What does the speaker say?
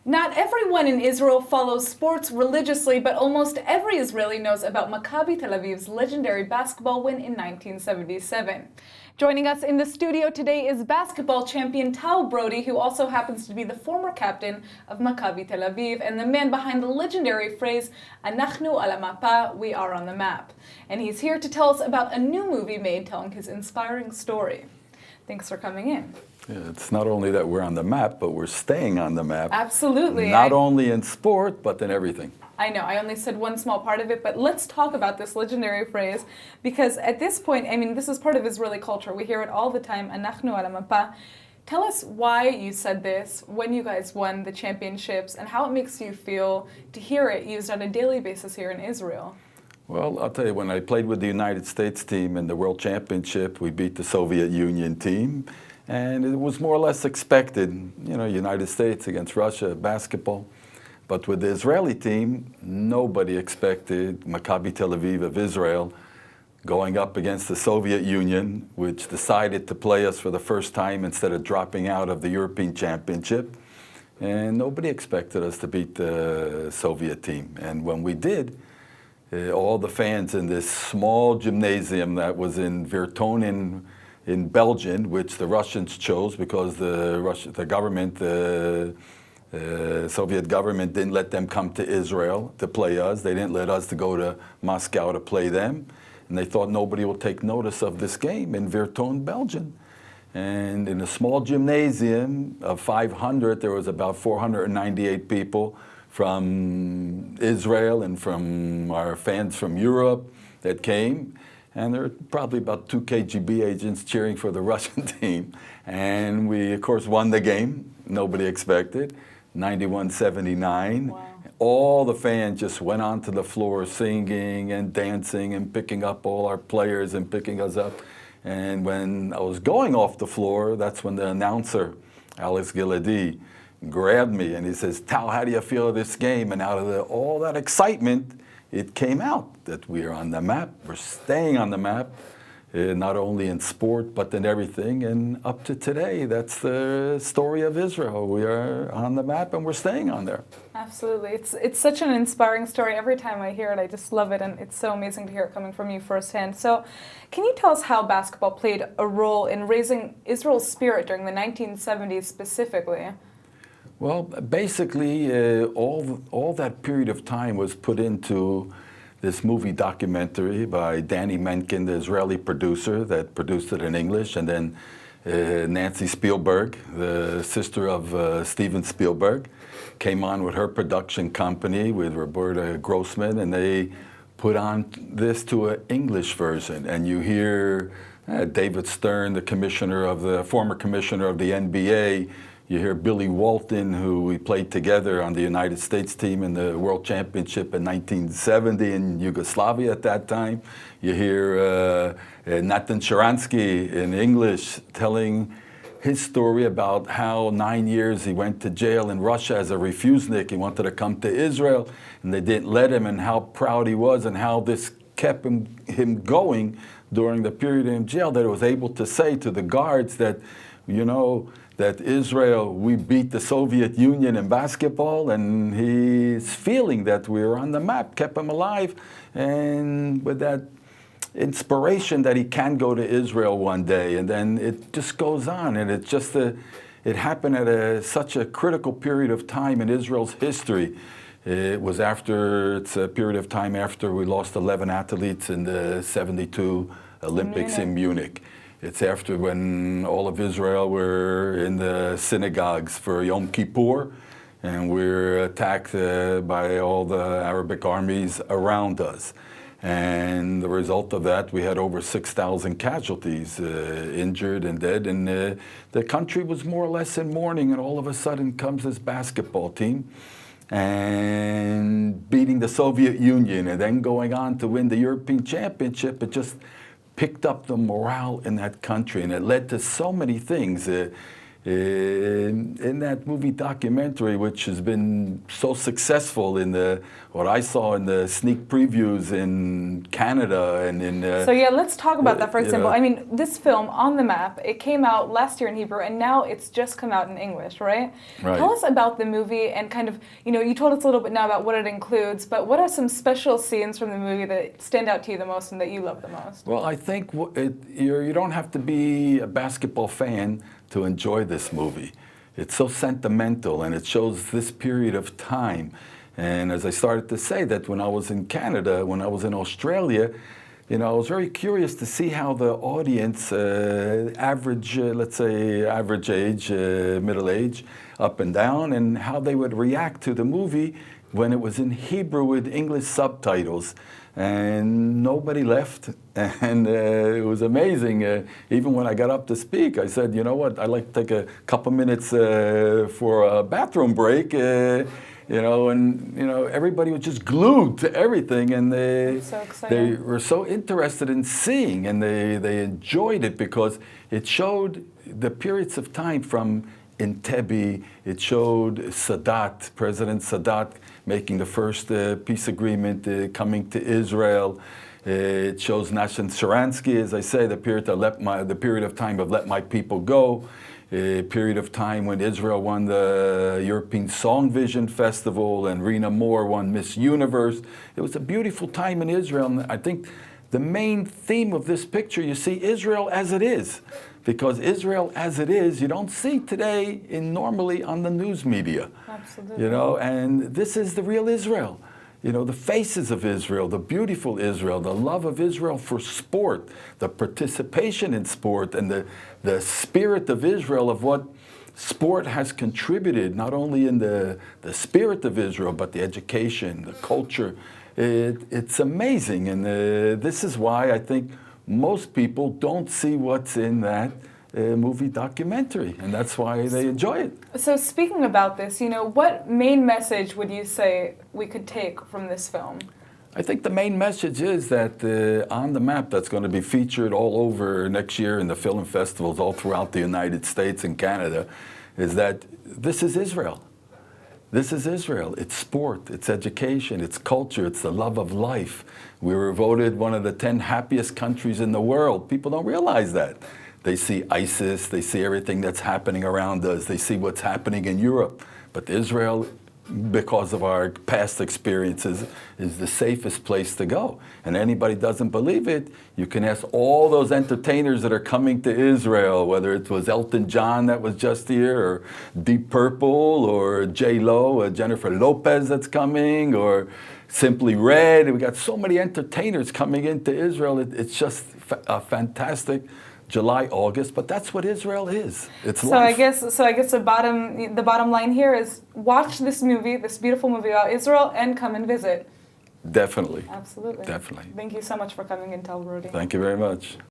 Not everyone in Israel follows sports religiously, but almost every Israeli knows about Maccabi Tel Aviv's legendary basketball win in 1977. Joining us in the studio today is basketball champion Tal Brody, who also happens to be the former captain of Maccabi Tel Aviv and the man behind the legendary phrase, Anachnu, al-ha-mapa, we are on the map. And he's here to tell us about a new movie made telling his inspiring story. Thanks for coming in. Yeah, it's not only that we're on the map, but we're staying on the map. Absolutely. Not only in sport, but in everything. I know, I only said one small part of it, but let's talk about this legendary phrase, because at this point, I mean, this is part of Israeli culture. We hear it all the time, Anachnu al-ha-mapa. Tell us why you said this, when you guys won the championships, and how it makes you feel to hear it used on a daily basis here in Israel. Well, I'll tell you, when I played with the United States team in the World Championship, we beat the Soviet Union team, and it was more or less expected, you know, United States against Russia, basketball. But with the Israeli team, nobody expected Maccabi Tel Aviv of Israel going up against the Soviet Union, which decided to play us for the first time instead of dropping out of the European Championship. And nobody expected us to beat the Soviet team. And when we did, all the fans in this small gymnasium that was in Virton in Belgium, which the Russians chose because the government, the Soviet government didn't let them come to Israel to play us. They didn't let us to go to Moscow to play them. And they thought nobody will take notice of this game in Virton, Belgium. And in a small gymnasium of 500, there was about 498 people from Israel and from our fans from Europe that came. And there were probably about 2 KGB agents cheering for the Russian team. And we, of course, won the game. Nobody expected. 91-79. Wow. All the fans just went onto the floor singing and dancing and picking up all our players and picking us up. And when I was going off the floor, that's when the announcer, Alex Giladi, grabbed me and he says, "Tal, how do you feel of this game?" And out of all that excitement, it came out that we are on the map. We're staying on the map, not only in sport, but in everything. And up to today, that's the story of Israel. We are on the map and we're staying on there. Absolutely. It's such an inspiring story. Every time I hear it, I just love it. And it's so amazing to hear it coming from you firsthand. So can you tell us how basketball played a role in raising Israel's spirit during the 1970s specifically? Well, basically, all that period of time was put into this movie documentary by Danny Menken, the Israeli producer that produced it in English, and then Nancy Spielberg, the sister of Steven Spielberg, came on with her production company with Roberta Grossman, and they put on this to an English version. And you hear David Stern, the former commissioner of the NBA. You hear Billy Walton, who we played together on the United States team in the World Championship in 1970 in Yugoslavia at that time. You hear Natan Sharansky in English telling his story about how 9 years he went to jail in Russia as a refusenik. He wanted to come to Israel, and they didn't let him, and how proud he was, and how this kept him going during the period in jail, that he was able to say to the guards that, you know, that Israel, we beat the Soviet Union in basketball, and his feeling that we were on the map kept him alive, and with that inspiration that he can go to Israel one day. And then it just goes on, and it just it happened at such a critical period of time in Israel's history. It's a period of time after we lost 11 athletes in the 72 Olympics in Munich. It's after when all of Israel were in the synagogues for Yom Kippur, and we were attacked by all the Arabic armies around us. And the result of that, we had over 6,000 casualties, injured and dead. And the country was more or less in mourning, and all of a sudden comes this basketball team and beating the Soviet Union and then going on to win the European Championship. It just picked up the morale in that country, and it led to so many things. in that movie documentary, which has been so successful in what I saw in the sneak previews in Canada and in... So yeah, let's talk about that, for example. know. I mean, this film, On the Map, it came out last year in Hebrew, and now it's just come out in English, right? Right. Tell us about the movie and kind of, you told us a little bit now about what it includes, but what are some special scenes from the movie that stand out to you the most and that you love the most? Well, I think you don't have to be a basketball fan to enjoy this movie. It's so sentimental, and it shows this period of time. And as I started to say, that when I was in Canada, when I was in Australia, I was very curious to see how the audience, average, let's say average age, middle age, up and down, and how they would react to the movie when it was in Hebrew with English subtitles. And nobody left, and it was amazing. Even when I got up to speak, I said, you know what, I'd like to take a couple minutes for a bathroom break, everybody was just glued to everything, and they were so interested in seeing, and they enjoyed it because it showed the periods of time from Entebbe. It showed Sadat, President Sadat, making the first peace agreement, coming to Israel. It shows Nashon Sharansky, as I say, the period of time of Let My People Go, a period of time when Israel won the European Song Vision Festival and Rena Moore won Miss Universe. It was a beautiful time in Israel, and I think the main theme of this picture, you see Israel as it is. Because Israel as it is, you don't see today normally on the news media. Absolutely. And this is the real Israel. The faces of Israel, the beautiful Israel, the love of Israel for sport, the participation in sport, and the spirit of Israel of what sport has contributed, not only in the spirit of Israel, but the education, the culture. It's amazing, and this is why I think most people don't see what's in that movie documentary, and that's why they enjoy it. So speaking about this, what main message would you say we could take from this film? I think the main message is that On the Map, that's going to be featured all over next year in the film festivals all throughout the United States and Canada, is that this is Israel. This is Israel. It's sport, it's education, it's culture, it's the love of life. We were voted one of the 10 happiest countries in the world. People don't realize that. They see ISIS, they see everything that's happening around us, they see what's happening in Europe. But Israel, because of our past experiences, is the safest place to go. And anybody doesn't believe it, you can ask all those entertainers that are coming to Israel, whether it was Elton John that was just here, or Deep Purple, or J-Lo, Jennifer Lopez that's coming, or Simply Red. We got so many entertainers coming into Israel. It's just a fantastic July, August, but that's what Israel is. It's life. I guess the bottom line here is watch this movie, this beautiful movie about Israel, and come and visit. Definitely. Absolutely. Definitely. Thank you so much for coming in, Tal Brody. Thank you very much.